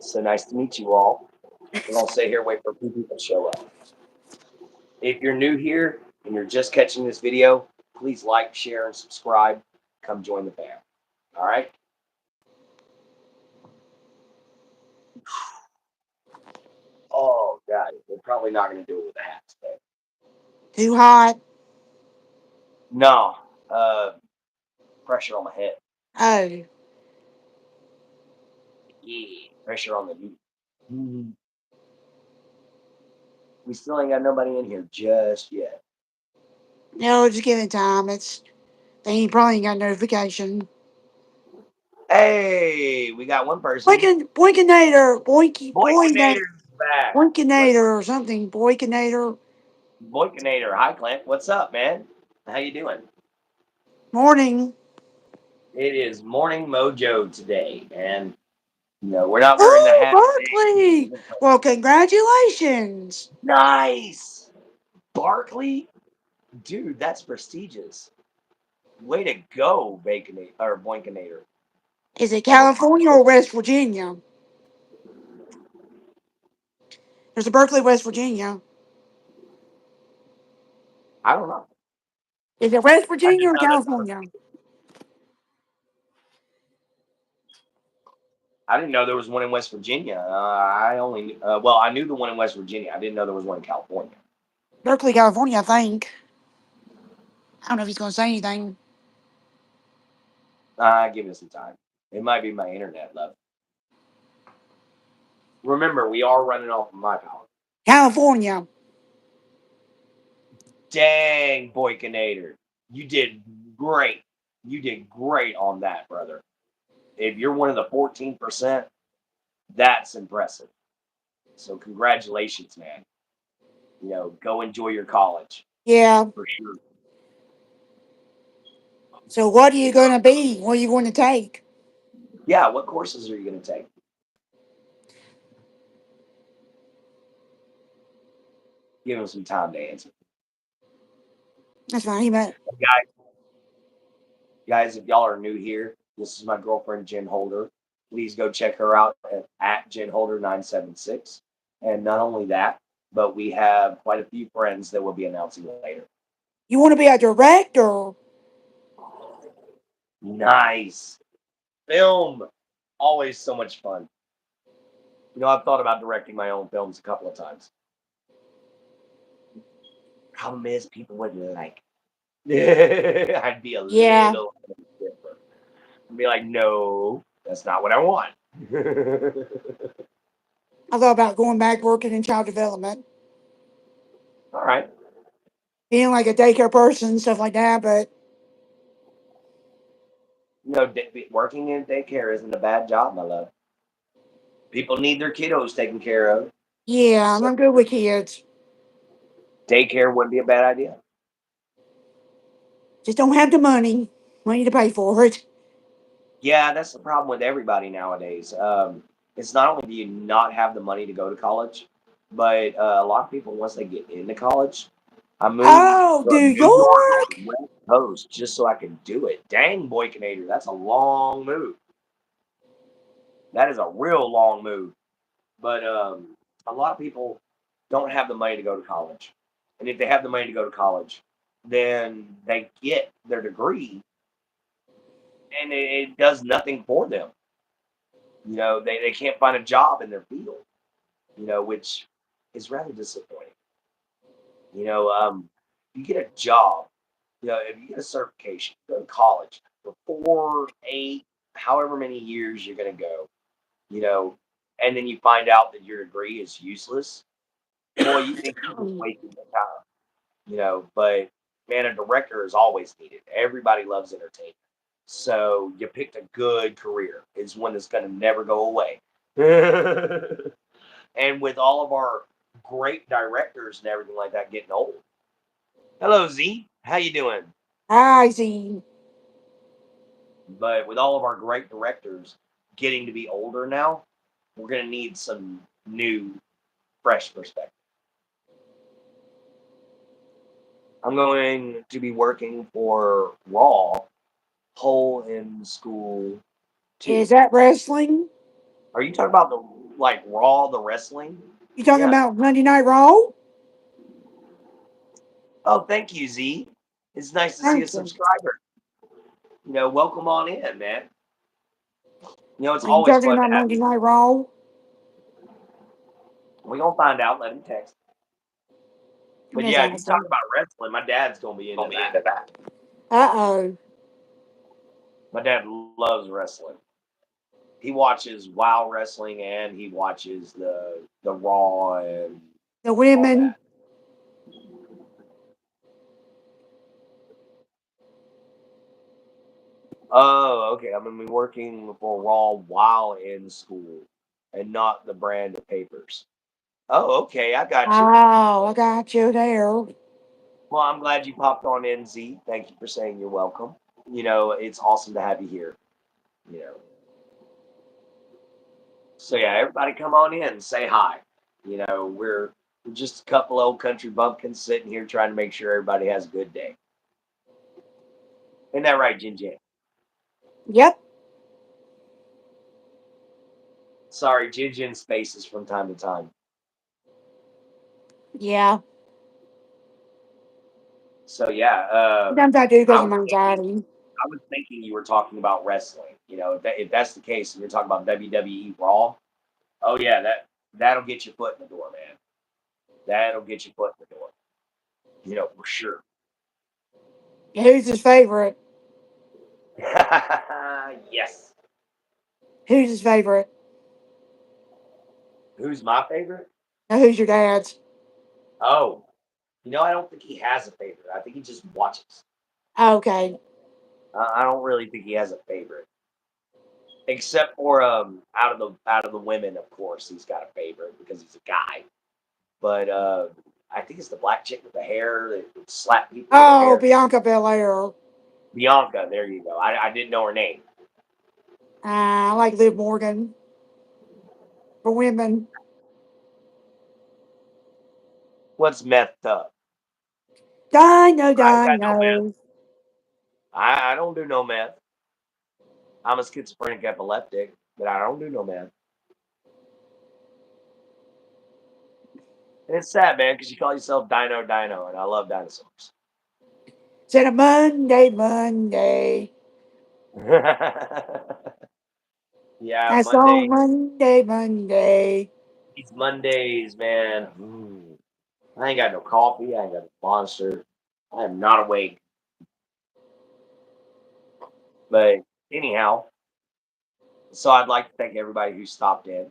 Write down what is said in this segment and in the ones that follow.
So nice to meet you all. We're going to sit here, wait for a few people to show up. If you're new here and you're just catching this video, please like, share, and subscribe. Come join the fam. All right? Oh, God. We're probably not going to do it with a hat today. Too hot. No. Pressure on my head. Oh, Yeah. Pressure on the knee. Mhm. We still ain't got nobody in here just yet. no, just give it time. They probably ain't got notification. Hey, we got one person. Boinkinator, Boykinator's back. What's Boinkinator or something. Boinkinator. Boykinator? Hi, Clint. What's up, man? How you doing? Morning. It is morning mojo today, and we're not wearing the Oh, hat Berkeley. today. Well, congratulations. Nice, Barkley, dude. That's prestigious. Way to go, Baconator or Boinkinator. Is it Almost. California or West Virginia? There's a Berkeley, West Virginia. I don't know. Is it West I Virginia just or know that. California? I didn't know there was one in West Virginia. I only well, I knew the one in West Virginia. I didn't know there was one in California. Berkeley, California, I think. I don't know if he's going to say anything. Give it some time. It might be my internet, love. Remember, we are running off of my power. California. Dang, Boykinator. You did great. You did great on that, brother. If you're one of the 14%, that's impressive. So congratulations, man. Go enjoy your college Yeah. for sure. So what are you going to be? What are you going to take? Yeah, what courses are you going to take? Give him some time to answer. That's fine. But Guys, if y'all are new here, this is my girlfriend, Jen Holder. Please go check her out at Jen Holder 976. And not only that, but we have quite a few friends that we'll be announcing later. you want to be a director? Nice. Film. Always so much fun. I've thought about directing my own films a couple of times. Problem is, people wouldn't like it. I'd be a Yeah. little different. I'd be like, no, that's not what I want. I thought about going back working in child development, All right. being like a daycare person, stuff like that. But Working in daycare isn't a bad job, my love. People need their kiddos taken care of. yeah, So I'm good with kids. daycare wouldn't be a bad idea. Just don't have the money to pay for it. Yeah, that's the problem with everybody nowadays. It's not only do you not have the money to go to college, but a lot of people, once they get into college, I moved Oh, New from New York to York. the West Coast just so I could do it. Dang, boy, Canadian, that's a long move. That is a real long move. But a lot of people don't have the money to go to college. And if they have the money to go to college, then they get their degree and it does nothing for them. They can't find a job in their field, which is rather disappointing. You get a job, if you get a certification, go to college for 4, 8, however many years you're going to go, you know, and then you find out that your degree is useless. Boy, you think you just wasted your time, but man, a director is always needed. Everybody loves entertainment. So you picked a good career. It's one that's going to never go away. And with all of our great directors and everything like that getting old. Hello, Z. How you doing? I see. But with all of our great directors getting to be older now, we're going to need some new, fresh perspective. I'm going to be working for Raw, Hole in School 2. Is that wrestling? Are you talking about the? Like Raw, the wrestling. You talking Yeah. about Monday Night Raw? Oh, thank you, Z. It's nice to see a Thank you. subscriber. Welcome on in, man. It's Are you always talking fun to about have Monday you. Night Raw? We gonna find out. Let him text. But That's yeah, if you talk awesome. about wrestling, my dad's gonna be into that. Uh-oh. My dad loves wrestling. He watches Wow Wrestling and he watches the Raw and The all women. that. Oh, okay. I'm gonna be working for Raw while in school, and not the brand of papers. Oh, okay. I got you. Oh, I got you there. Well, I'm glad you popped on in, Z. Thank you for saying you're welcome. It's awesome to have you here. You know, so yeah, everybody come on in and say hi. We're just a couple old country bumpkins sitting here trying to make sure everybody has a good day. Isn't that right, Jin Jin? Yep. Sorry, Jin Jin spaces from time to time. Yeah. So yeah, Sometimes I do because I of was my thinking, anxiety. I was thinking you were talking about wrestling. If that's the case, and you're talking about WWE Raw, oh yeah, that'll get your foot in the door, man. That'll get your foot in the door. For sure. Who's his favorite? Yes. Who's his favorite? Who's my favorite? Now, who's your dad's? Oh, I don't think he has a favorite. I think he just watches. Okay. I don't really think he has a favorite, except for out of the women, of course, he's got a favorite because he's a guy. But I think it's the black chick with the hair that would slap people with her Oh, hair. Bianca Belair. Bianca, there you go. I didn't know her name. I like Liv Morgan for women. What's meth up? Dino, I ain't got no meth. Dino. I don't do no meth. I'm a schizophrenic epileptic, but I don't do no meth. And it's sad, man, because you call yourself Dino Dino, and I love dinosaurs. Said a Monday, Monday. Yeah, That's on Mondays. Monday, Monday. These Mondays, man. I ain't got no coffee. I ain't got no monster. I am not awake. But anyhow, so I'd like to thank everybody who stopped in.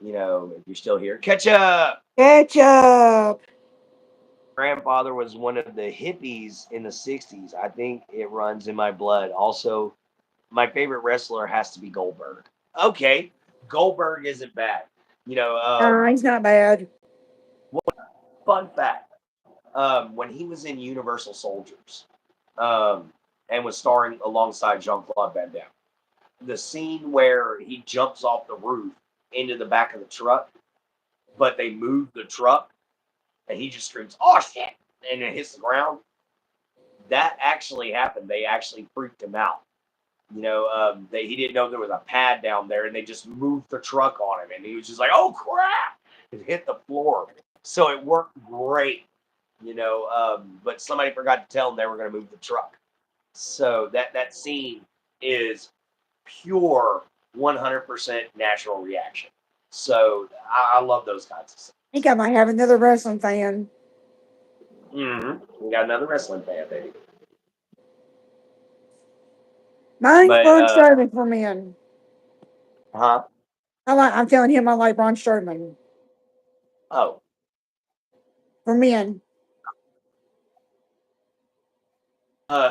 If you're still here, catch up. Ketchup. Grandfather was one of the hippies in the 60s. I think it runs in my blood. Also, my favorite wrestler has to be Goldberg. Okay, Goldberg isn't bad. You know, He's not bad. fun fact: when he was in Universal Soldiers, um, and was starring alongside Jean Claude Van Damme, the scene where he jumps off the roof into the back of the truck, but they move the truck, and he just screams, "Oh shit!" and it hits the ground. That actually happened. They actually freaked him out. He didn't know there was a pad down there, and they just moved the truck on him, and he was just like, "Oh crap!" It hit the floor, so it worked great. But somebody forgot to tell them they were going to move the truck. So that scene is pure 100% natural reaction. So I love those kinds of scenes. I think I might have another wrestling fan. We got another wrestling fan, baby. Mine's But Braun Strowman for men. huh? I'm telling him I like Braun Strowman Oh, for men.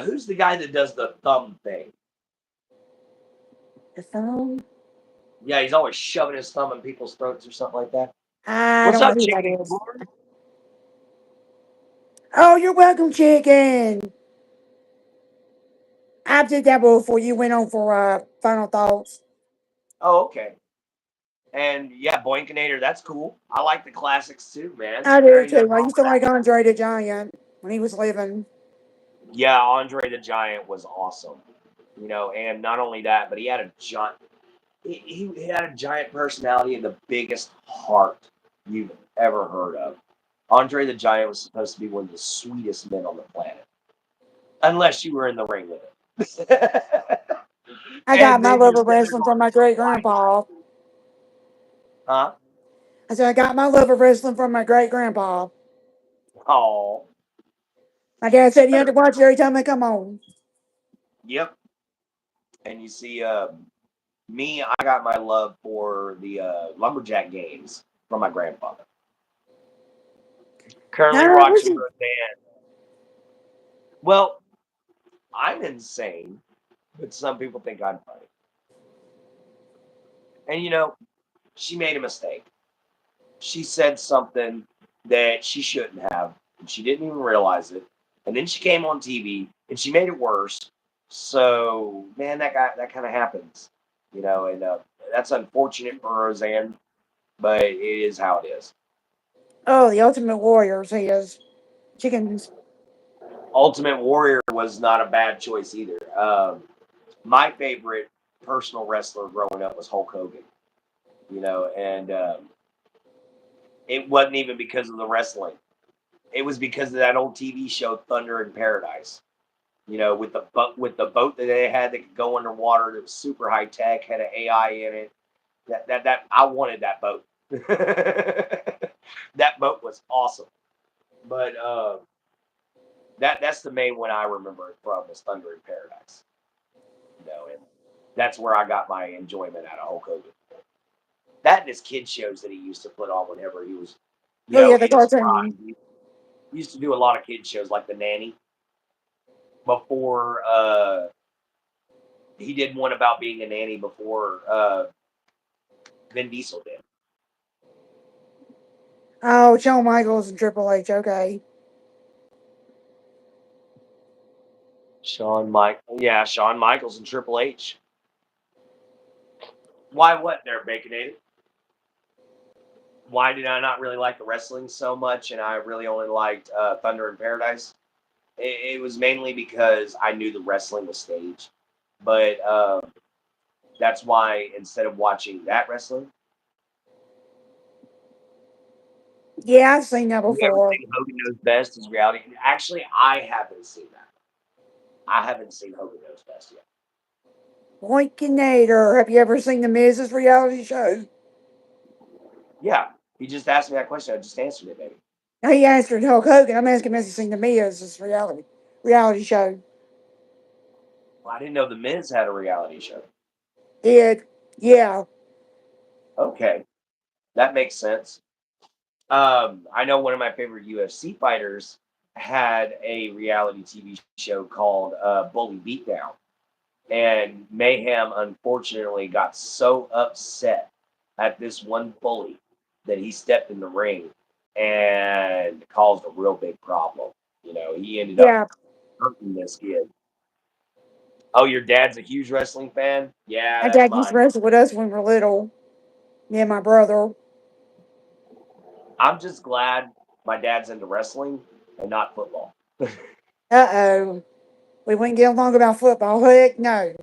who's the guy that does the thumb thing? The thumb. Yeah, he's always shoving his thumb in people's throats or something like that. I What's don't know up, who that Chicken is. Corn? Oh, you're welcome, chicken. I did that before you went on for final thoughts. Oh, okay. And yeah, Boinkinator, that's cool. I like the classics too, man. I There do ain't nothing too. I wrong used with to that. like Andre the Giant when he was living. Yeah, Andre the Giant was awesome. And not only that, but he had a giant. he had a giant personality and the biggest heart you've ever heard of. Andre the Giant was supposed to be one of the sweetest men on the planet, unless you were in the ring with him. I got And my then love you're of sitting there wrestling from going, my great why? grandpa. Huh? I said I got my love of wrestling from my great grandpa. Oh, My dad it's said you have better. to watch it every time they come on. Yep. And you see, me, I got my love for the lumberjack games from my grandfather. Currently No, it watching wasn't. Roseanne. Well, I'm insane, but some people think I'm funny. And she made a mistake. She said something that she shouldn't have, and she didn't even realize it. And then she came on TV and she made it worse. So, man, that kind of happens, and that's unfortunate for Roseanne, but it is how it is. Oh, the Ultimate Warriors. He is chickens. Ultimate Warrior was not a bad choice either. My favorite personal wrestler growing up was Hulk Hogan, and it wasn't even because of the wrestling. It was because of that old TV show Thunder in Paradise. With the boat that they had that could go underwater, that was super high tech, had an AI in it. That I wanted that boat. That boat was awesome. But that's the main one I remember it from is Thunder in Paradise. And that's where I got my enjoyment out of Hulk Hogan. That and his kid shows that he used to put on whenever he was, Oh yeah, the in his prime. cartoon. He used to do a lot of kid shows like The Nanny before he did one about being a nanny before Vin Diesel did. Oh, Shawn Michaels and Triple H. Okay. Shawn Michaels and Triple H. Why what there, Baconated? Why did I not really like the wrestling so much, and I really only liked Thunder in Paradise? It was mainly because I knew the wrestling was staged, but that's why instead of watching that wrestling, Yeah, I've seen that you ever before. seen Hogan Knows Best as reality? Actually, I haven't seen that. I haven't seen Hogan Knows Best yet. Boykinator. Have you ever seen the Miz's reality show? Yeah, he just asked me that question. I just answered it, baby. Now he answered Hulk Hogan. I'm asking has he seen the Miz's reality show. Well, I didn't know the Miz had a reality show. Did yeah. Okay, that makes sense. I know one of my favorite UFC fighters had a reality TV show called Bully Beatdown, and Mayhem unfortunately got so upset at this one bully that he stepped in the ring and caused a real big problem. He ended up Yeah. hurting this kid. Oh, your dad's a huge wrestling fan? Yeah, My that's dad used to mine. wrestle with us when we were little. Me and my brother. I'm just glad my dad's into wrestling and not football. Uh-oh. We wouldn't get along about football. Heck no.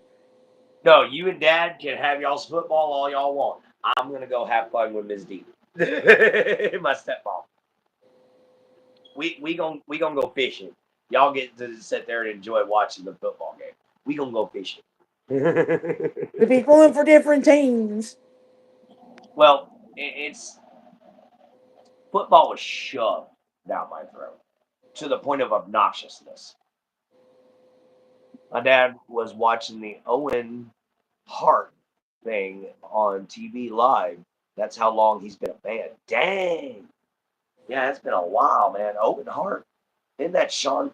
No, you and dad can have y'all's football all y'all want. I'm gonna go have fun with Ms. D. My stepmom. We gonna go fishing. Y'all get to sit there and enjoy watching the football game. We gonna go fishing. We'd be pulling for different teams. Well, it's football was shoved down my throat to the point of obnoxiousness. My dad was watching the Owen Hart thing on TV live. That's how long he's been a fan. Dang. Yeah, it's been a while, man. Owen Hart. Isn't that Shawn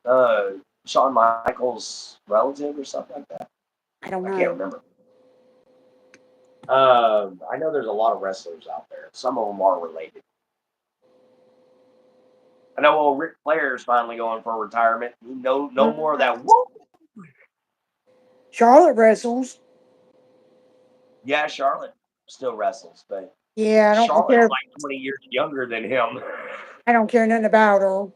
Michaels' relative or something like that? I don't I can't know. remember. I know there's a lot of wrestlers out there. Some of them are related. I know old Ric Flair is finally going for retirement. No more of that. Whoop. Charlotte wrestles. Yeah, Charlotte still wrestles, but Yeah, I don't Charlotte's care. like 20 years younger than him. I don't care nothing about her.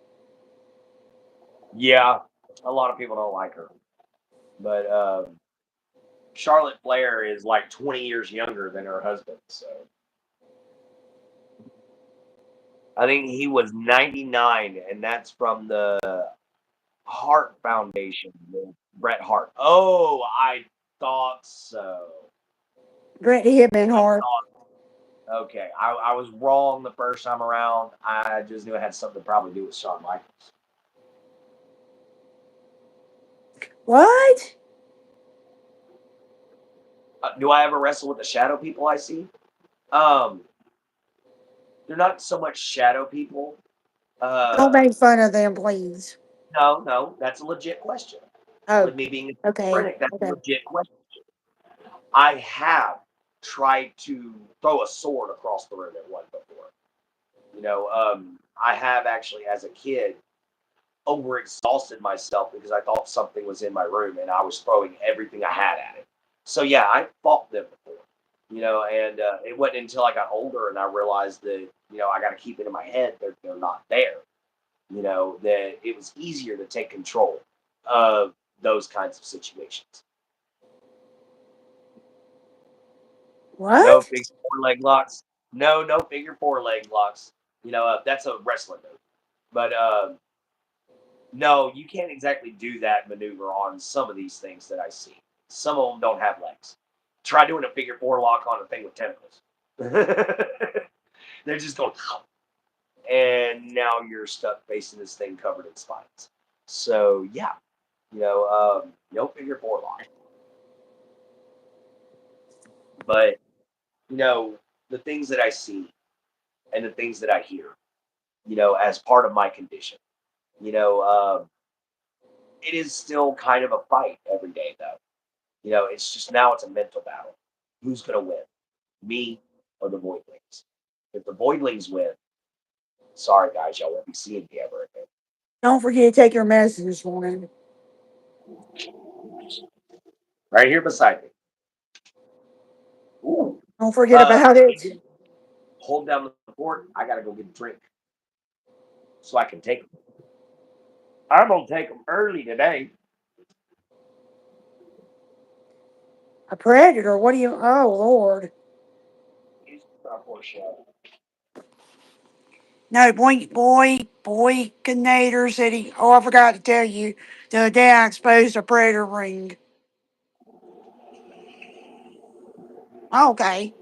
Yeah, a lot of people don't like her, but Charlotte Flair is like 20 years younger than her husband. So I think he was 99, and that's from the Hart Foundation with Bret Hart. Oh, I thought so. Brett Hitman I Hart. thought, okay. I was wrong the first time around. I just knew it had something to probably do with Shawn Michaels. What? Do I ever wrestle with the shadow people I see? Um, they're not so much shadow people. Don't Uh, make fun of them, please. no, no, that's a legit question. Oh, With me being a okay. schizophrenic, that's a Okay. legit question. I have tried to throw a sword across the room at one before. I have actually, as a kid, overexhausted myself because I thought something was in my room and I was throwing everything I had at it. So yeah, I fought them before. And it wasn't until I got older and I realized that I got to keep it in my head that they're not there. That it was easier to take control of those kinds of situations. No What? figure four leg locks. No, no figure four leg locks. That's a wrestling move. But no, you can't exactly do that maneuver on some of these things that I see. Some of them don't have legs. Try doing a figure four lock on a thing with tentacles. They're just going, and now you're stuck facing this thing covered in spines. So yeah, no figure four lock. But you know, the things that I see and the things that I hear, as part of my condition, you know, um, it is still kind of a fight every day, though. It's just now it's a mental battle. Who's going to win, me or the Voidlings? If the Voidlings win, sorry guys, y'all won't be seeing me ever again. Don't forget to take your medicine this morning. Right here beside me. Ooh. Don't forget about it. David, hold down the fort. I got to go get a drink so I can take them. I'm going to take them early today. A predator? What do you? Oh Lord! He's our poor show. No, Boykinator said he. Oh, I forgot to tell you. The other day I exposed a predator ring. Okay.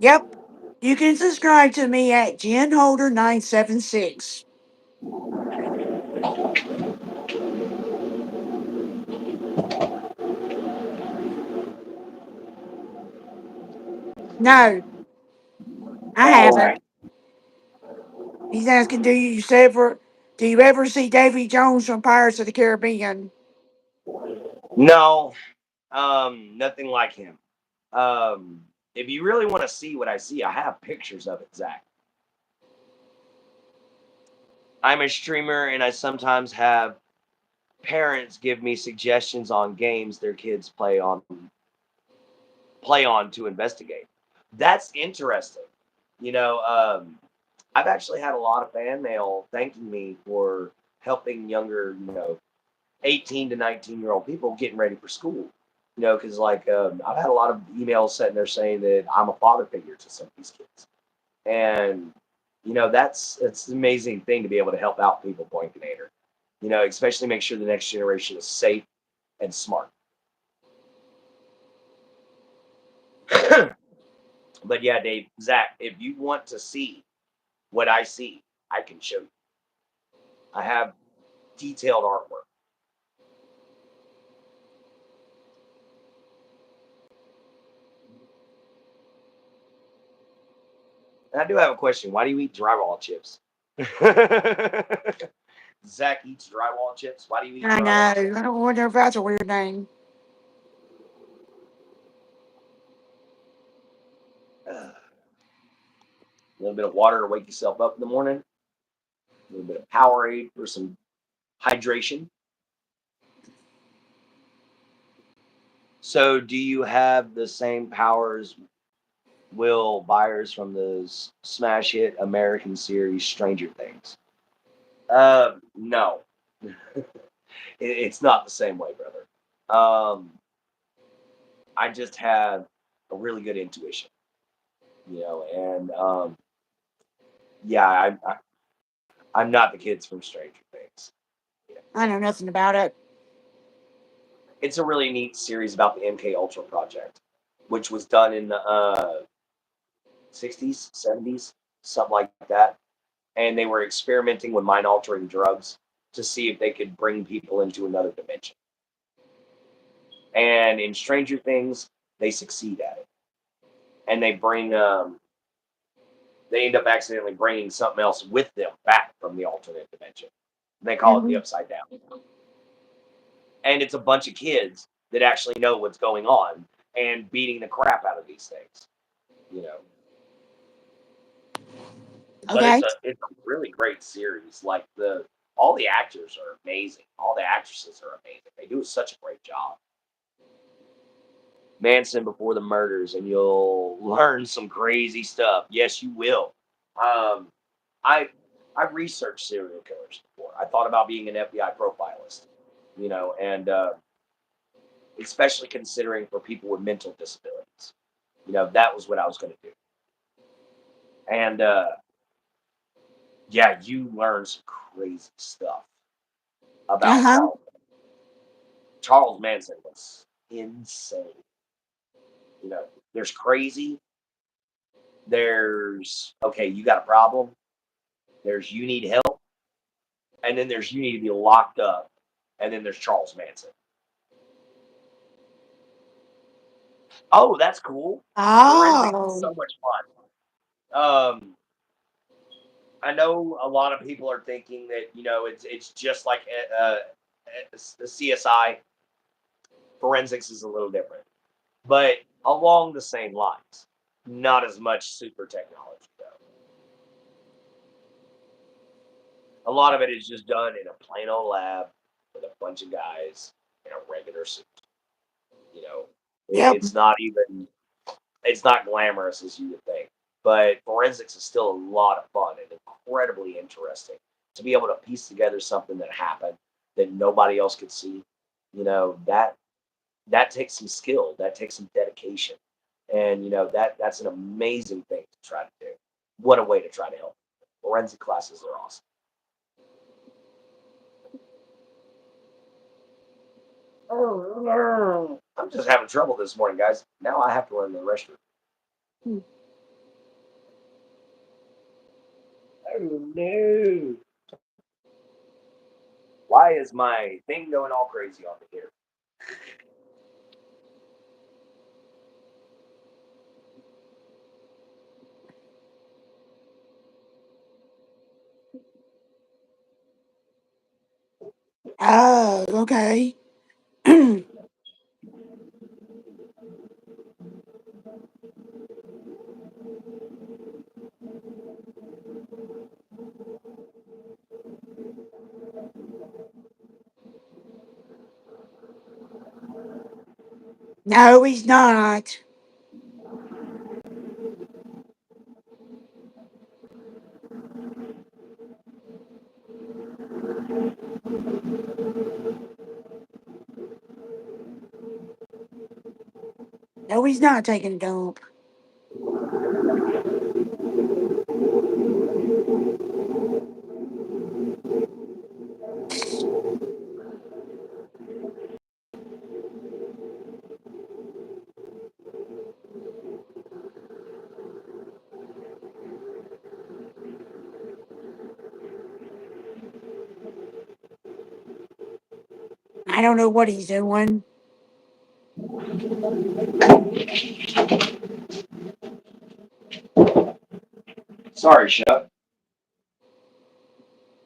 Yep. You can subscribe to me at GenHolder976. No, I All right. haven't. He's asking, do you ever see Davy Jones from Pirates of the Caribbean? No, nothing like him. If you really want to see what I see, I have pictures of it, Zach. I'm a streamer and I sometimes have parents give me suggestions on games their kids play on to investigate. That's interesting. You know, I've actually had a lot of fan mail thanking me for helping younger, 18 to 19-year-old people getting ready for school. Because like I've had a lot of emails sitting there saying that I'm a father figure to some of these kids, and that's it's an amazing thing to be able to help out people, Boinkinator. Especially make sure the next generation is safe and smart. But yeah, Dave, Zach, if you want to see what I see, I can show you. I have detailed artwork. And I do have a question. Why do you eat drywall chips? Zach eats drywall chips. Why do you eat I know. drywall I chips? don't wonder if that's a weird name. A little bit of water to wake yourself up in the morning. A little bit of Powerade for some hydration. So, do you have the same powers Will Byers from the smash hit American series Stranger Things? No, it's not the same way, brother. I just have a really good intuition, and yeah, I'm not the kids from Stranger Things. Yeah. I know nothing about it. It's a really neat series about the MK Ultra project, which was done in the 60s, 70s, something like that. And they were experimenting with mind altering drugs to see if they could bring people into another dimension. And in Stranger Things, they succeed at it, and they end up accidentally bringing something else with them back from the alternate dimension. They call it the Hmm. Upside Down, and it's a bunch of kids that actually know what's going on and beating the crap out of these things. You know, but Okay. it's a really great series. Like the all the actors are amazing. All the actresses are amazing. They do such a great job. Manson before the murders, and you'll learn some crazy stuff. Yes, you will. Um, I I've researched serial killers before. I thought about being an FBI profilist, and especially considering for people with mental disabilities. That was what I was going to do. And yeah, you learn some crazy stuff Uh about huh. Charles Manson was insane. There's crazy. There's okay, you got a problem. There's you need help, and then there's you need to be locked up, and then there's Charles Manson. Oh, that's cool. Forensics is Oh. so much fun. I know a lot of people are thinking that it's just like the CSI. Forensics is a little different, but along the same lines. Not as much super technology though. A lot of it is just done in a plain old lab with a bunch of guys in a regular suit. You know, Yep. it's not even it's not glamorous as you would think, but forensics is still a lot of fun and incredibly interesting to be able to piece together something that happened that nobody else could see. That takes some skill, that takes some dedication, and that's an amazing thing to try to do. What a way to try to help. Forensic classes are awesome. Oh, no. I'm just having trouble this morning, guys. Now I have to run to the restroom. Oh no! Why is my thing going all crazy on me here? Oh, okay. No, he's not. No, he's not taking a dump. I don't know what he's doing. Sorry, Chuck.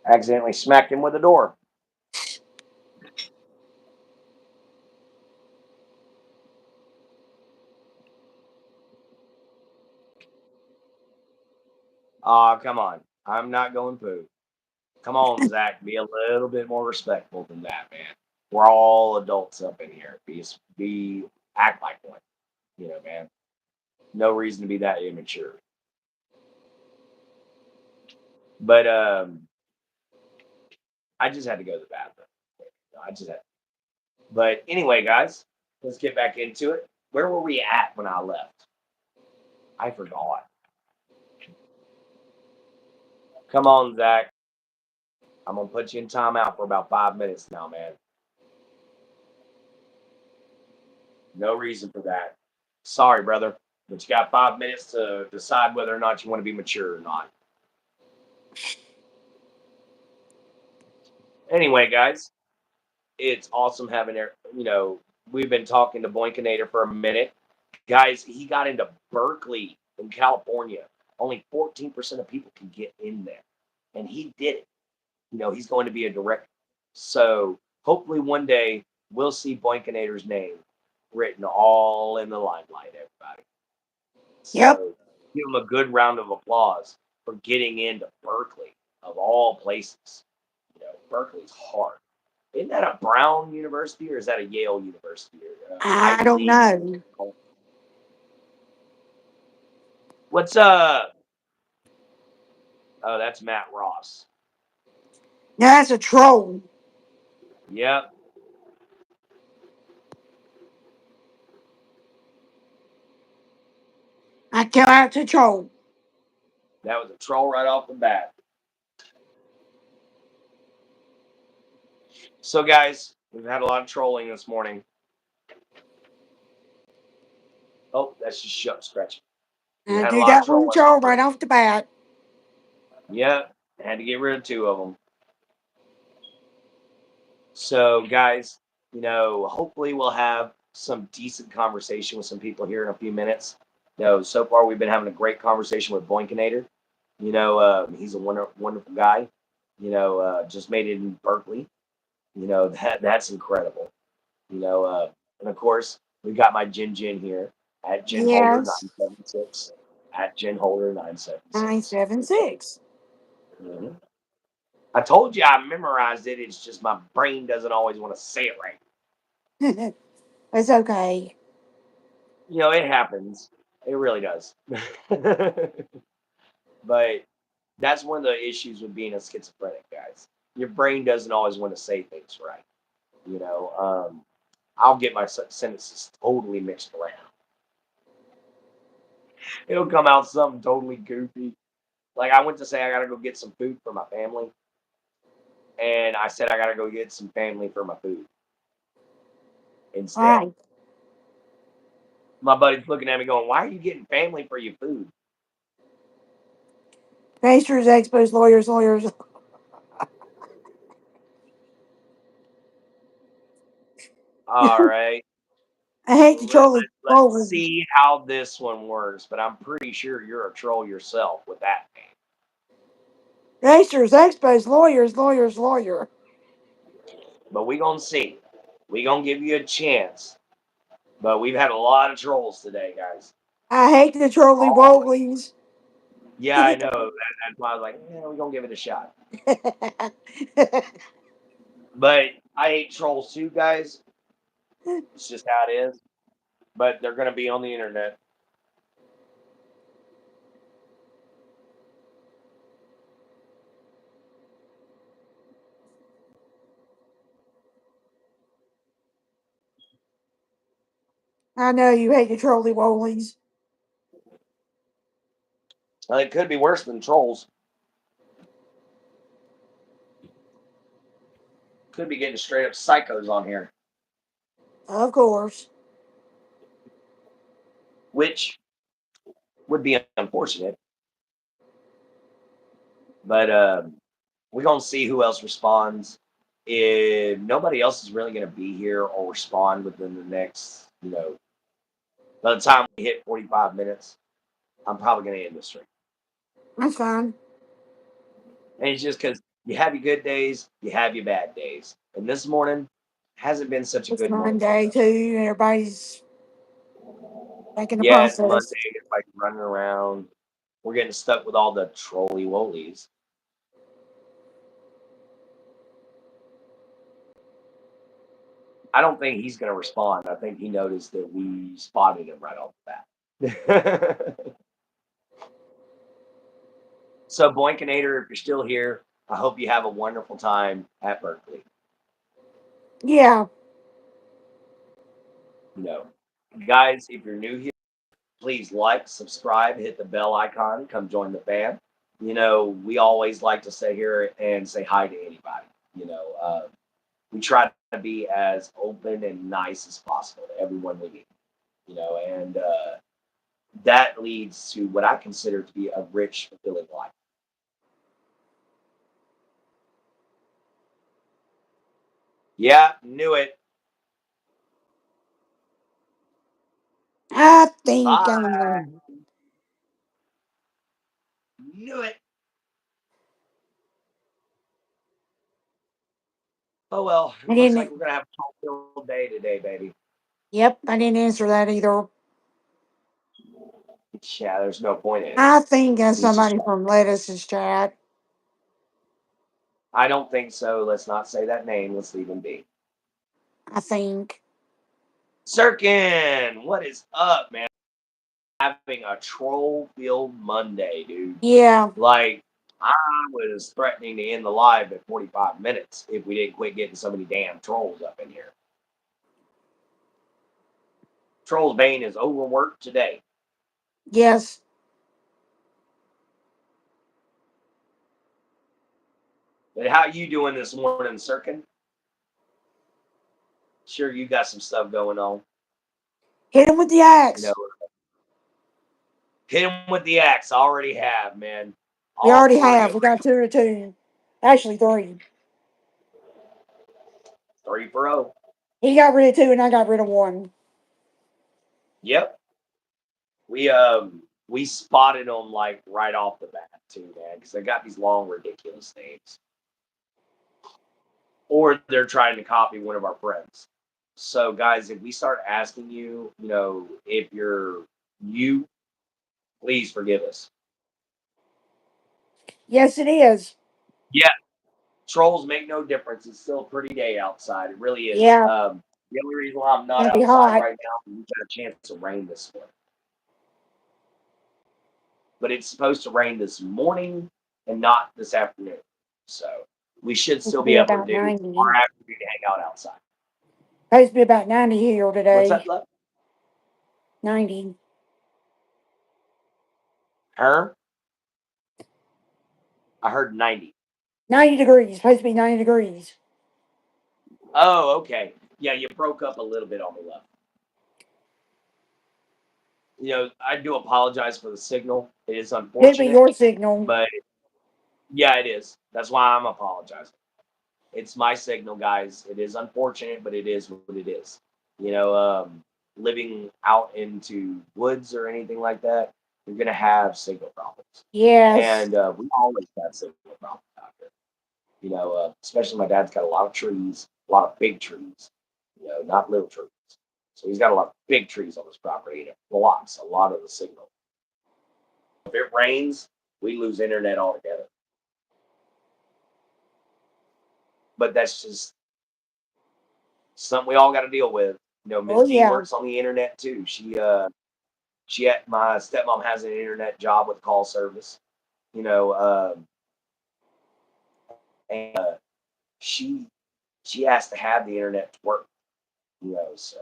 Accidentally smacked him with the door. Aw, come on. I'm not going poo. Come on, Zach. Be a little bit more respectful than that, man. We're all adults up in here. Be act like one. Man. No reason to be that immature. But I just had to go to the bathroom. I just had. But anyway, guys, let's get back into it. Where were we at when I left? I forgot. Come on, Zach. I'm gonna put you in timeout for about 5 minutes now, man. No reason for that. Sorry, brother, but you got 5 minutes to decide whether or not you want to be mature or not. Anyway, guys, it's awesome having we've been talking to Boinkinator for a minute. Guys, he got into Berkeley in California. Only 14% of people can get in there. And he did it. He's going to be a director. So hopefully one day we'll see Boinkinator's name written all in the limelight, everybody. Yep. So give him a good round of applause for getting into Berkeley, of all places. Berkeley's hard. Isn't that a Brown University or is that a Yale University or I Ivy don't League? know. What's up? Oh, that's Matt Ross. No, that's a troll. Yep, I come out to troll. that was a troll right off the bat. So, guys, we've had a lot of trolling this morning. Oh, that's just scratching. We I had a do lot of that one trolling. troll right off the bat. Yep, had to get rid of two of them. So, guys, hopefully we'll have some decent conversation with some people here in a few minutes. So far we've been having a great conversation with Boinkinator. He's a wonderful guy. Just made it in Berkeley. That's incredible. And of course we've got my Jin here at Jen Holder Yes. 976 at Jen Holder 976. 976. Mhm. I told you I memorized it. It's just my brain doesn't always want to say it right. It's okay. It happens. It really does. But that's one of the issues with being a schizophrenic, guys. Your brain doesn't always want to say things right. You know, um, I'll get my sentences totally mixed around. It'll come out something totally goofy. Like I went to say I gotta go get some food for my family, and I said I gotta go get some family for my food instead. Right. My buddy's looking at me going, "Why are you getting family for your food?" Pastors, expos, lawyers. All right. I hate to Let, troll let, the let's troll. see how this one works, but I'm pretty sure you're a troll yourself with that name. Pastors, expos, lawyer. But we gonna see. We gonna give you a chance. But we've had a lot of trolls today, guys. I hate the trolly wollies. Yeah, I know. That's why I was like, yeah, we're gonna give it a shot. But I hate trolls too, guys. It's just how it is. But they're gonna be on the internet. I know you hate the trolly wollies. It could be worse than trolls. Could be getting straight up psychos on here, Of course. which would be unfortunate. But we're gonna see who else responds. If nobody else is really gonna be here or respond within the next, by the time we hit 45 minutes, I'm probably gonna end the stream. That's fine. And it's just because you have your good days, you have your bad days. And this morning hasn't been such a It's good morning for Monday us. too, and everybody's back in the Yeah, it's Monday. process. It's like running around. We're getting stuck with all the trolley wollies. I don't think he's going to respond. I think he noticed that we spotted him right off the bat. So, Boinkinator, if you're still here, I hope you have a wonderful time at Berkeley. Yeah. You know, guys, if you're new here, please like, subscribe, hit the bell icon, come join the fam. We always like to stay here and say hi to anybody. We try to be as open and nice as possible to everyone we meet. And that leads to what I consider to be a rich, fulfilling life. Yeah, knew it. I think Bye. I'm. Knew it. Oh well, I looks like didn't. we're gonna have a full day today, baby. Yep, I didn't answer that either. Yeah, there's no point in it. I think that's He's just. somebody from Lettuce's chat. I don't think so. Let's not say that name. Let's leave him be. I think. Sirkin, what is up, man? Having a troll filled Monday, dude. Yeah. Like, I was threatening to end the live at 45 minutes if we didn't quit getting so many damn trolls up in here. Troll's Bane is overworked today. Yes. But how you doing this morning, Sirkin? Sure, you got some stuff going on. Hit him with the You know, axe. hit him with the axe. I already have, man. We already Already have. a We got 2 to 2. Actually, 3. 3 for 0. He got rid of 2 and I got rid of 1. Yep. We spotted them like right off the bat too, man, because they got these long, ridiculous names. Or they're trying to copy one of our friends. So, guys, if we start asking you, if you're you, please forgive us. Yes, it is. Yeah, trolls make no difference. It's still a pretty day outside. It really is. Yeah. The only reason why I'm It's not gonna be outside hot. right now is we've got a chance of rain this morning. But it's supposed to rain this morning and not this afternoon. So we should It's still to be be able to about do 90. our afternoon hang out outside. Supposed to be about 90 here What's today. that, love? 90. Her? I heard 90. 90 degrees. Supposed to be 90 degrees. Oh, okay. Yeah, you broke up a little bit on the left. I do apologize for the signal. It is Could be unfortunate, your signal. but yeah, it is. That's why I'm apologizing. It's my signal, guys. It is unfortunate, but it is what it is. You know, um, Living out into woods or anything like that, you're gonna have signal problems, Yes. and we always have signal problems out here. Especially my dad's got a lot of trees, a lot of big trees. Not little trees. So he's got a lot of big trees on his property, and it blocks a lot of the signal. If it rains, we lose internet altogether. But that's just something we all got to deal with. Miss Oh, D yeah. works on the internet too. She had my stepmom has an internet job with call service. You know, and she she has to have the internet to work. So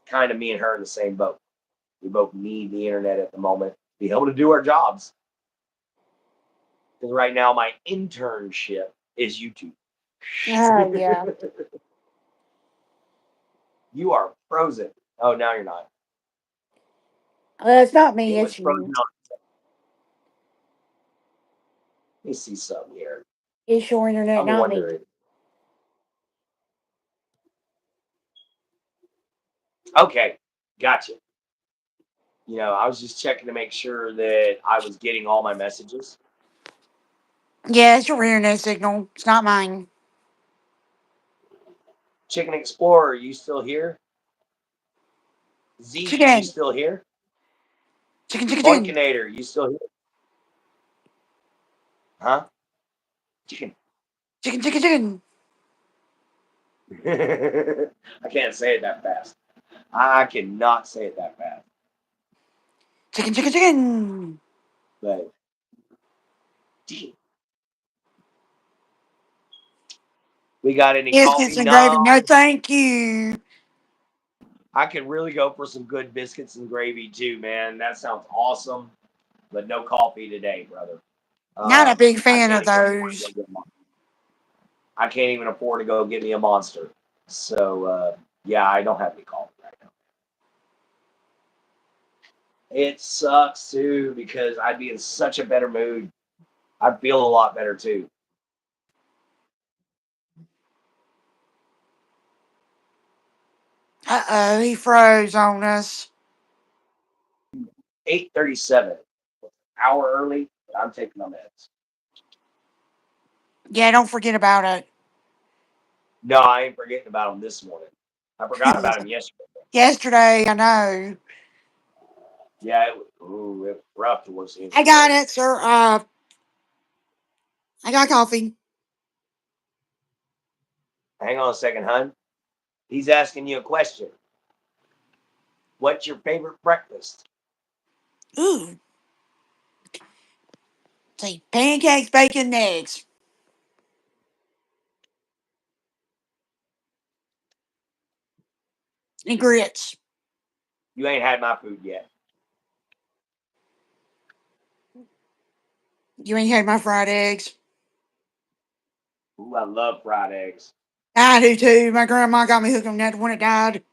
kind of me and her in the same boat. We both need the internet at the moment to be able to do our jobs. Because right now my internship is YouTube. Oh, yeah. You are frozen. Oh, now you're not. It's not It me. was It's frozen you. on. Let me see something here. It's your internet, I'm not me. wondering. Okay, gotcha. I was just checking to make sure that I was getting all my messages. Yeah, it's your internet signal. It's not mine. Chicken Explorer, are you still here? Z, you Chicken. still here? Chicken, chicken, chicken. Boinkinator, you still here? Huh? Chicken. Chicken, chicken, chicken. I can't say it that fast. I cannot say it that fast. Chicken, chicken, chicken. But gee, we got any Biscuits coffee? and gravy. No. No, thank you. I could really go for some good biscuits and gravy too, man. That sounds awesome. But no coffee today, brother. Not a big I fan can't of even afford to those. go get I can't even afford to go get me a monster. So yeah, I don't have any coffee right now. It sucks too because I'd be in such a better mood. I'd feel a lot better too. He froze on us. 8:37, hour early. But I'm taking my meds. Yeah, don't forget about No, I ain't forgetting about them this morning. I forgot it. about them yesterday. Yesterday, I know. Yeah, it was rough towards the end of I the got day. it, sir. I got coffee. Hang on a second, hun. He's asking you a question. What's your favorite breakfast? Ooh, see, pancakes, bacon, and eggs, and grits. You ain't had my food yet. You ain't had my fried eggs. Ooh, I love fried eggs. I do too. My grandma got me hooked on that when it died.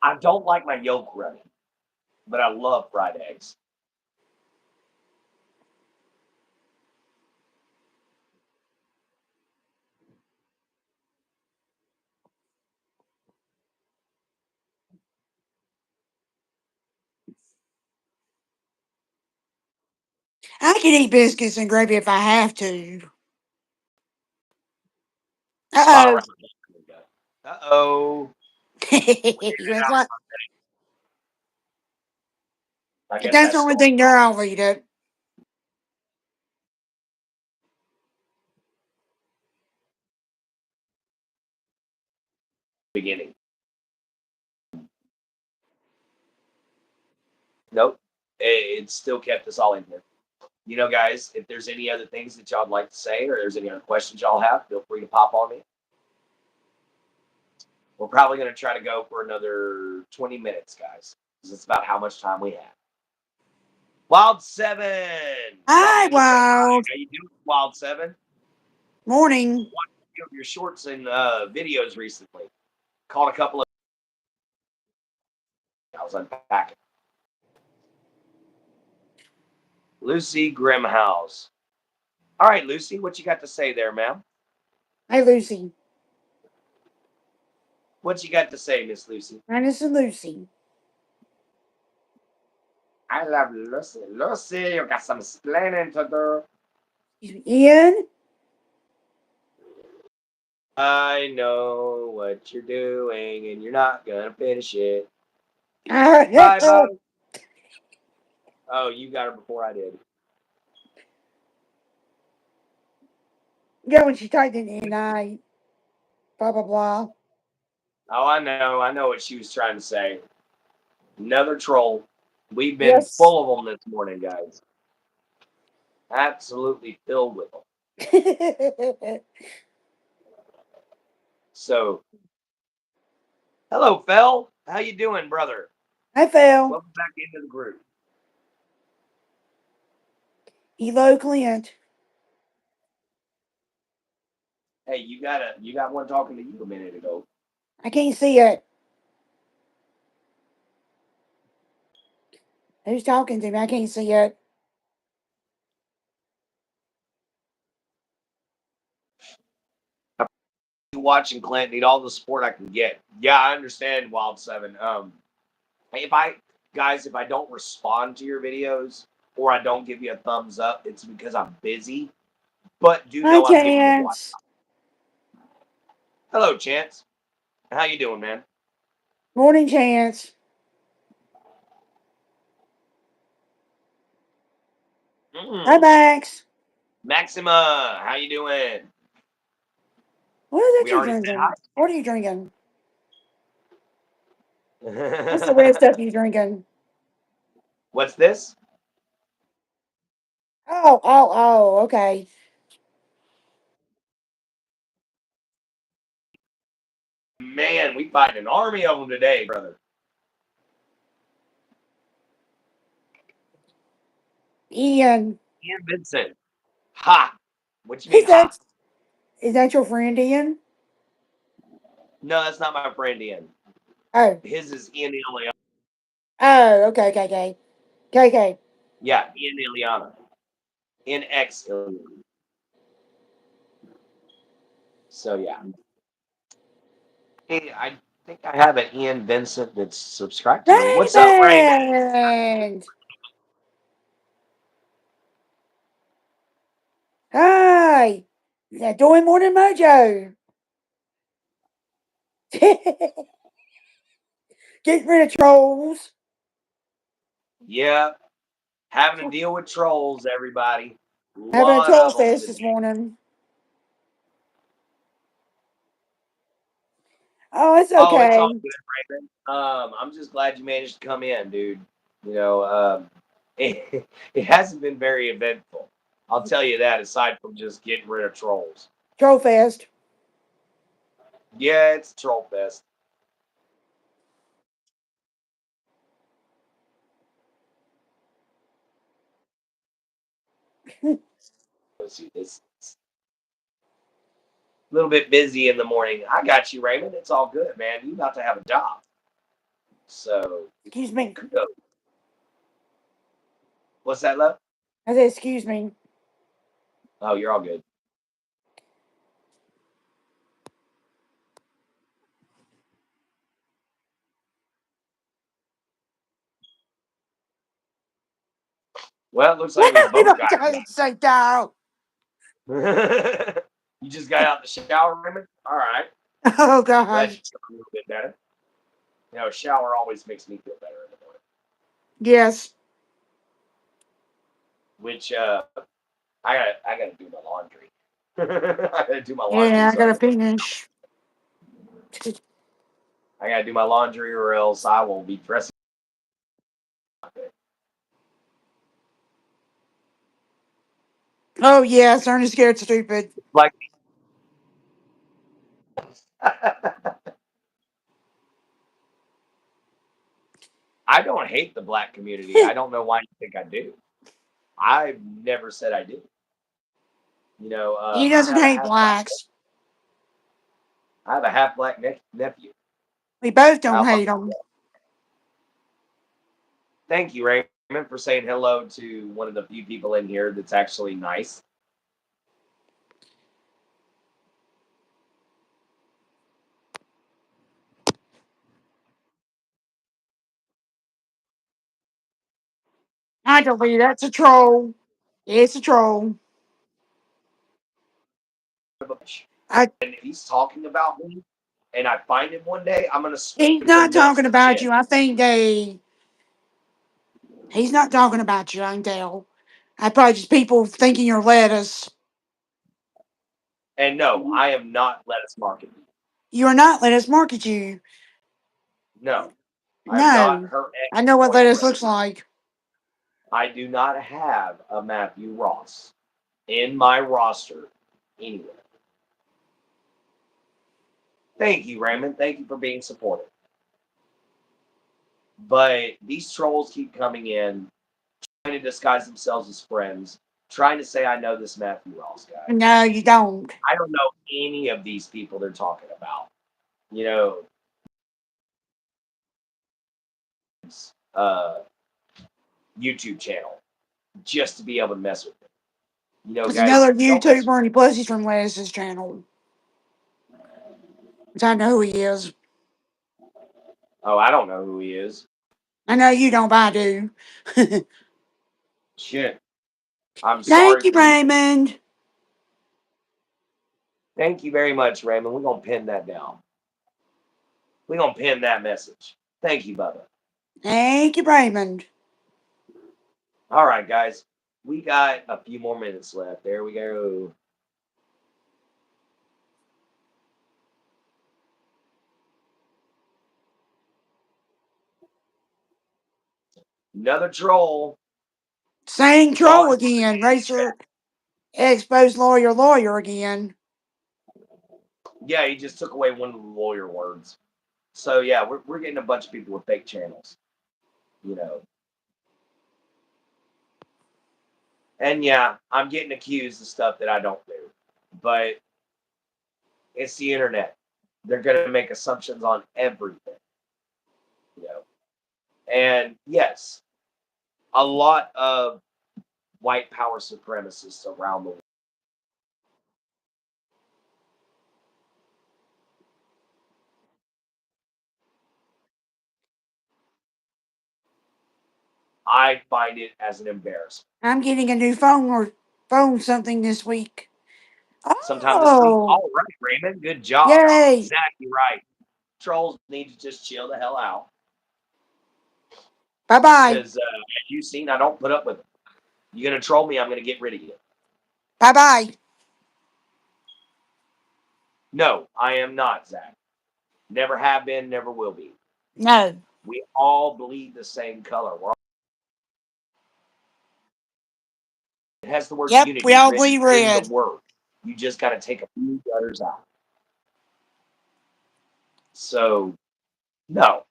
I don't like my yolk runny, but I love fried eggs. I can eat biscuits and gravy if I have to. Spot Uh around. Uh-oh. oh. That's what. I If guess that's the that's only story thing there, I'll eat it. beginning. Nope. It still kept us all in here. You know, guys, if there's any other things that y'all'd like to say or there's any other questions y'all have, feel free to pop on me. We're probably going to try to go for another 20 minutes, guys, because it's about how much time we have. Wild 7. Hi, Welcome to say hi. Wild. How you doing, Wild 7? Morning. Watched your shorts and videos recently. Caught a couple of I was unpacking. Lucy Grimhouse. All right, Lucy, what you got to say there, ma'am? Hey, Lucy. What you got to say, Miss Lucy? Mine is Lucy. I love Lucy. Lucy, you got some explaining to do. Ian? I know what you're doing, and you're not gonna finish it. Bye, Yeah, bye. Oh, you got her before I did. when she typed in NI, blah, blah, blah. Oh, I know. I know what she was trying to say. Another troll. We've been Yes. full of them this morning, guys. Absolutely filled with them. Hi, So, hello, Fel. How you doing, brother? Phil. Welcome back into the group. Hello, Clint. Hey, you got one talking to you a minute ago. I can't see it. Who's talking to me? I can't see it. Watching Clint, need all the support I can get. Yeah, I understand, Wild Seven. If I guys, if I don't respond to your videos or I don't give you a thumbs up, it's because I'm busy. But do Hi, know I'm giving you a watch. Chance. Hello, Chance. How you doing, man? Morning, Chance. Hi, Mm. Max. Maxima, how you doing? What is that We you're already said drinking? What are you drinking? What's the hi. red stuff you drinking? What's this? Oh, okay. Man, we fighting an army of them today, brother. Ian. Ian Vincent. Ha. What you mean, Is ha? that your friend Ian? No, that's not my friend Ian. Oh. His is Ian Ileana. Oh, okay. Yeah, Ian Ileana. NX Ileana. So yeah. Hey, I think I have an Ian Vincent that's subscribed to me. What's up, Raymond? Raymond! Hi! Yeah, doing more than Mojo. Get rid of trolls. Yeah, having to deal with trolls, everybody. A Having a lot troll of them fest today. this morning. Oh, it's Oh, it's all okay. good, Raymond. I'm just glad you managed to come in, dude. You know, it hasn't been very eventful. I'll tell you that. Aside from just getting rid of trolls. Troll fest. Yeah, it's troll fest. It's a little bit busy in the morning. I got you, Raymond. It's all good, man. You about to have a job, so Excuse me. kudos. What's that, love? I said, excuse me. Oh, you're all good. Well, it looks like we We both both got got it so down. it. You just got out the shower, Raymond? All right. Oh, Glad gosh. you feel a little bit better. You know, a shower always makes me feel better in the morning. Yes. Which I gotta do my laundry. I gotta do my laundry Yeah, I so I gotta can. finish. I gotta do my laundry or else I will be dressing. Oh, yes. Ernest scared stupid. Like I don't hate the black community. I don't know why you think I do. I've never said I do. You know, He I doesn't have a hate half black. blacks. I have a half black nephew. We both I don't love hate him. them. Thank you, Raymond, for saying hello to one of the few people in here that's actually nice. I don't believe that's a troll. It's a troll. I And if he's talking about me and I find him one day, I'm gonna He's scrape not him nuts talking to about chin. you. I think he's not talking about you, I can tell. I probably just people thinking you're lettuce. And no, I am not lettuce marketing. You are not lettuce, market you. No, I'm not No. her I know what lettuce ex-boyfriend. looks like. I do not have a Matthew Ross in my roster anywhere. Thank you, Raymond. Thank you for being supportive. But these trolls keep coming in, trying to disguise themselves as friends, trying to say I know this Matthew Ross guy. No, you don't. I don't know any of these people they're talking about. You know, uh, YouTube channel just to be able to mess with them. You know, There's guys, another don't mess with YouTuber and he plus he's from Lettuce's channel. Which I know who he is. Oh, I don't know who he is. I know you don't, but I do. Shit. I'm Thank sorry you, for you. Raymond. Thank you very much, Raymond. We're gonna pin that down. We're gonna pin that message. Thank you, Bubba. Thank you, Raymond. All right, guys. We got a few more minutes left. There we go. Another troll Same troll thought he was again. Racer exposed lawyer again. yeah, he just took away one of the lawyer words. So yeah, we're getting a bunch of people with fake channels, you know. And yeah, I'm getting accused of stuff that I don't do. But it's the internet. They're gonna make assumptions on everything, you know. And yes, a lot of white power supremacists around the world. I find it as an embarrassment. I'm getting a new phone or phone something this week. Sometime this week. Oh, All right, Raymond, good job. yay. Exactly right. Trolls need to just chill the hell out Bye bye. because, as you've seen, I don't put up with it. You're gonna troll me, I'm gonna get rid of you. Bye bye. No, I am not, Zach. Never have been, never will be. No. We all bleed the same color. It has the word Yep, we unity all written bleed in the red. word. You just got to take a few letters out. So, no,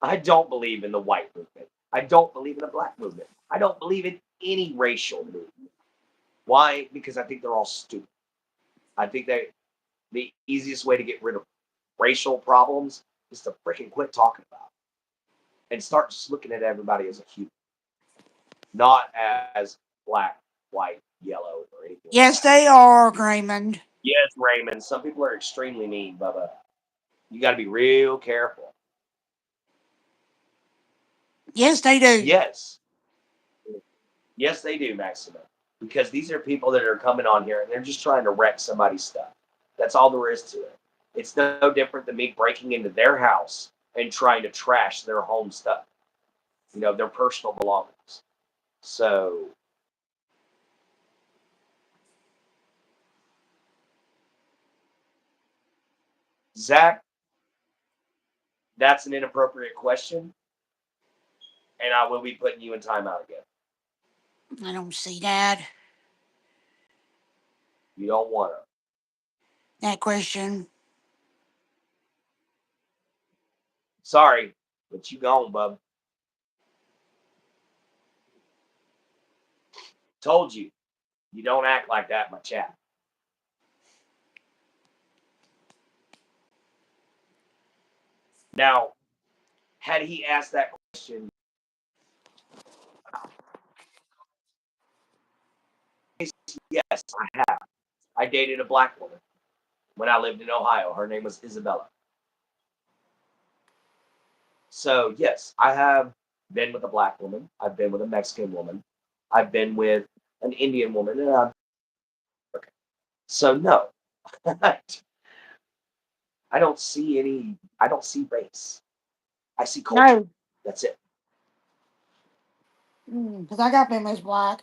I don't believe in the white movement. I don't believe in the black movement. I don't believe in any racial movement. Why? Because I think they're all stupid. I think that the easiest way to get rid of racial problems is to freaking quit talking about it and start just looking at everybody as a human, not as black, white, yellow, or anything like Yes, that. they are, Raymond. Yes, Raymond, some people are extremely mean, Bubba. You got to be real careful. Yes, they do. Yes, yes, they do, Maxima, because these are people that are coming on here and they're just trying to wreck somebody's stuff. That's all there is to it. It's no different than me breaking into their house and trying to trash their home stuff, their personal belongings. So, Zach, that's an inappropriate question, and I will be putting you in timeout again. I don't see that. You don't want to. That question. Sorry, but you gone, bub. Told you. You don't act like that in my chat. Now, had he asked that question, yes, I have. I dated a black woman when I lived in Ohio. Her name was Isabella. So, yes, I have been with a black woman. I've been with a Mexican woman. I've been with an Indian woman. And so, no, I don't see I don't see race. I see culture. No. That's it. Because I got family as black.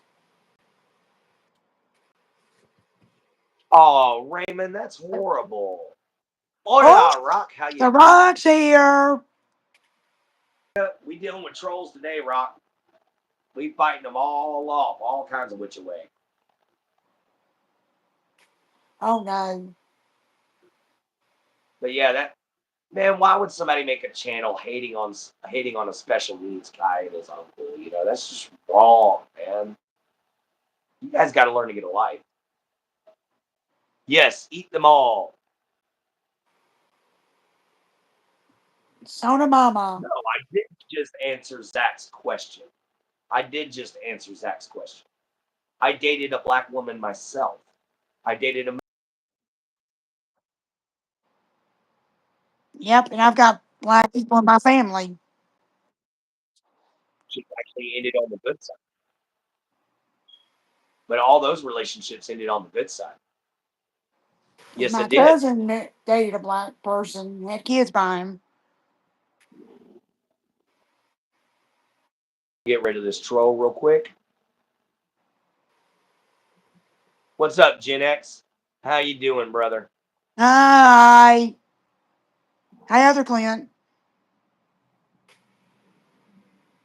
Oh, Raymond, that's horrible. Oh, Hola, Rock. How you the doing? rock's here. We dealing with trolls today, Rock. We fighting them all off, all kinds of which way. Oh, no. But yeah, that man, why would somebody make a channel hating on a special needs guy and his uncle? That's just wrong, man. You guys got to learn to get a life. Yes, eat them all. Sona Mama. No, I didn't just answer Zach's question. I did just answer Zach's question. I dated a black woman myself. I dated a Yep, and I've got black people in my family. relationship actually ended on the good side, but all those relationships ended on the good side. And Yes, my it did. cousin dated a black person, had kids by him. Get rid of this troll real quick. What's up, Gen X? How you doing, brother? Hi. Hi, other Clint.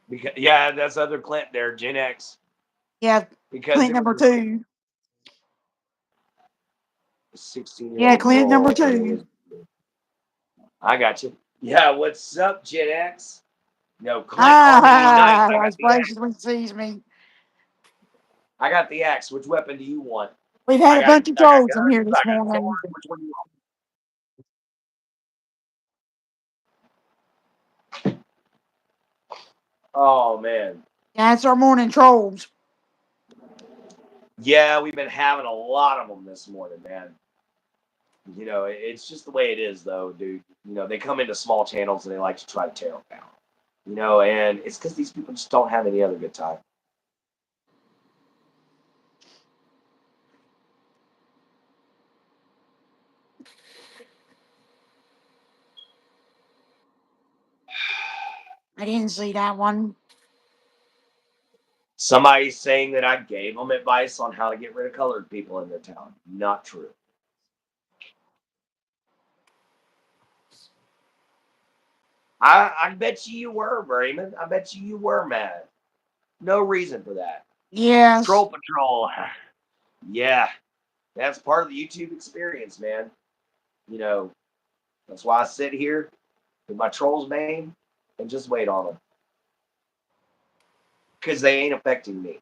Because yeah, that's other Clint there, Gen X. Yeah, Because Clint it was number a 2. 16-year Yeah, old Clint number girl. 2. I got you. Yeah, what's up, Gen X? No, Clint Army Unite. I got As the axe. gracious when he sees me. I got the axe. Which weapon do you want? We've had I a got bunch of I got trolls in here guns. I this got morning. swords. Which one do you want? Oh man. Yeah, it's our morning trolls. Yeah, we've been having a lot of them this morning, man. It's just the way it is, though, dude. They come into small channels and they like to try to tear them down. And it's because these people just don't have any other good time. I didn't see that one. Somebody's saying that I gave them advice on how to get rid of colored people in their town. Not true. I bet you were, Raymond. I bet you were mad. No reason for that. Yes. Troll Patrol. Yeah, that's part of the YouTube experience, man. You know, that's why I sit here with my trolls name and just wait on them because they ain't affecting me.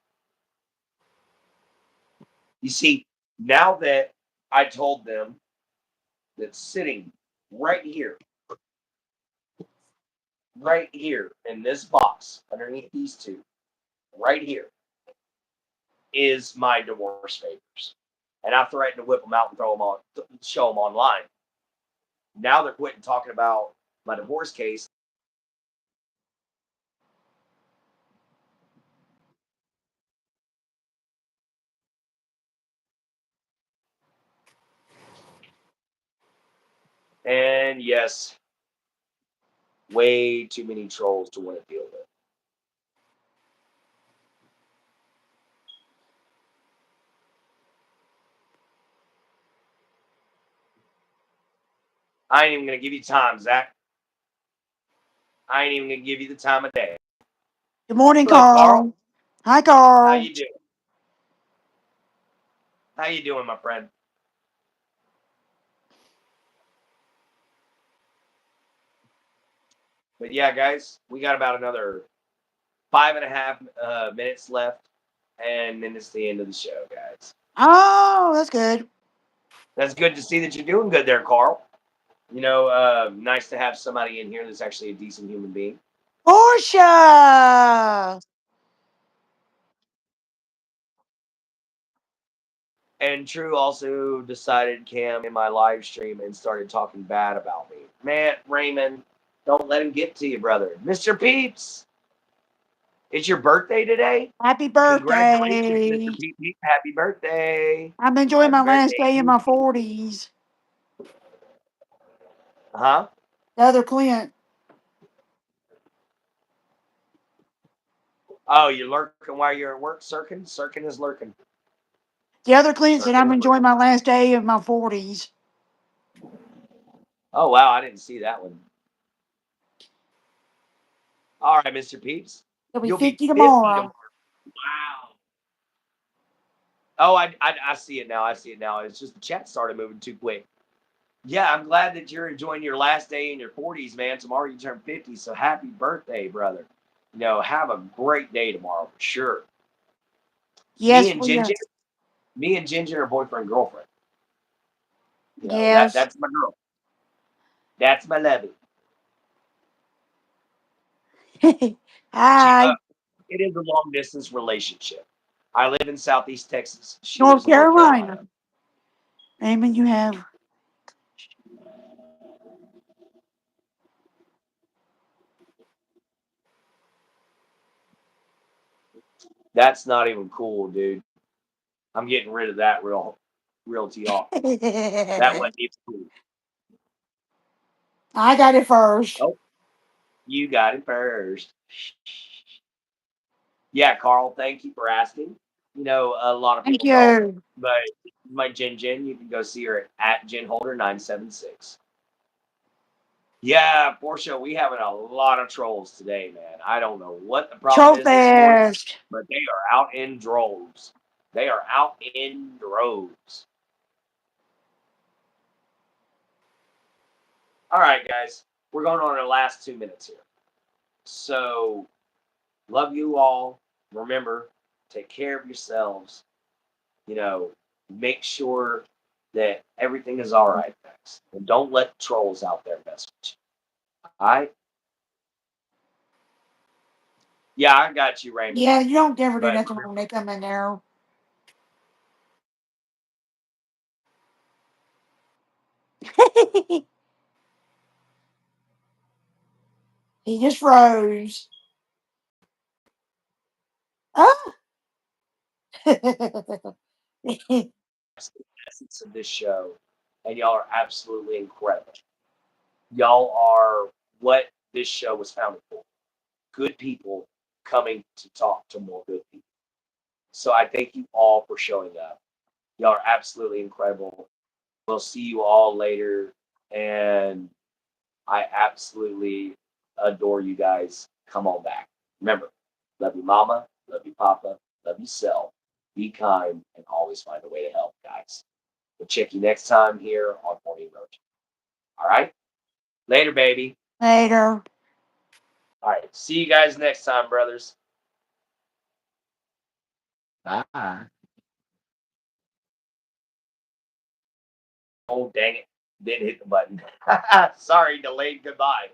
You see, now that I told them that sitting right here, right here in this box underneath these two, right here, is my divorce papers. And I threatened to whip them out and throw them on, show them online. Now they're quitting talking about my divorce case. And yes, way too many trolls to want to deal with. I ain't even gonna give you time, Zach. I ain't even gonna give you the time of day. Good morning, Hello, Carl. Carl. Hi, How Carl. you doing? How you doing, my friend? But yeah, guys, we got about another 5.5 minutes left, and then it's the end of the show, guys. Oh, that's good. That's good to see that you're doing good there, Carl. Nice to have somebody in here that's actually a decent human being. Portia. And True also decided Cam in my live stream and started talking bad about me. Man, Raymond, don't let him get to you, brother. Mr. Peeps, it's your birthday today. Happy Congratulations, Mr. birthday. Peep. Happy birthday. I'm enjoying Happy my last birthday day to in my you. 40s. Huh? The other Clint. Oh, you're lurking while you're at work, Sirkin? Sirkin is lurking. The other Clint said Sirkin I'm is enjoying lurking. my last day of my 40s. Oh, wow. I didn't see that one. All right, Mr. Peeps. He'll be You'll be 50 50 tomorrow. tomorrow. Wow. Oh, I see it now. I see it now. It's just the chat started moving too quick. Yeah, I'm glad that you're enjoying your last day in your 40s, man. Tomorrow you turn 50, so happy birthday, brother. Have a great day tomorrow for sure. Me Yes, and we are. Ginger, me and Ginger are boyfriend and girlfriend. Yes. That's my girl. That's my levy. She, Hi. it is a long distance relationship. I live in Southeast Texas. She North lives in North Carolina. Carolina. Raymond, you have. That's not even cool, dude. I'm getting rid of that realty off. That I wasn't even cool. got it first. Oh, you got it first. Yeah, Carl, thank you for asking. A lot of Thank people don't, you. but my Jen, you can go see her at GenHolder976. Yeah, for sure. We having a lot of trolls today, man. I don't know what the problem Troll is this morning, fest. but they are out in droves. They are out in droves. All right, guys. We're going on our last 2 minutes here. So, love you all. Remember, take care of yourselves. You know, make sure that everything is all right, guys. And don't let trolls out there mess with you. All right? Yeah, I got you, Raymond. Yeah, you don't ever do But nothing when they come in there. He just froze. Oh. that's the essence of this show. And y'all are absolutely incredible. Y'all are what this show was founded for. Good people coming to talk to more good people. So I thank you all for showing up. Y'all are absolutely incredible. We'll see you all later. And I absolutely adore you guys. Come on back. Remember, love you, mama. Love you, papa. Love yourself. Be kind and always find a way to help, guys. We'll check you next time here on Morning Mojo. All right? Later, baby. Later. All right. See you guys next time, brothers. Bye. Oh, dang it. Didn't hit the button. Sorry, delayed goodbye.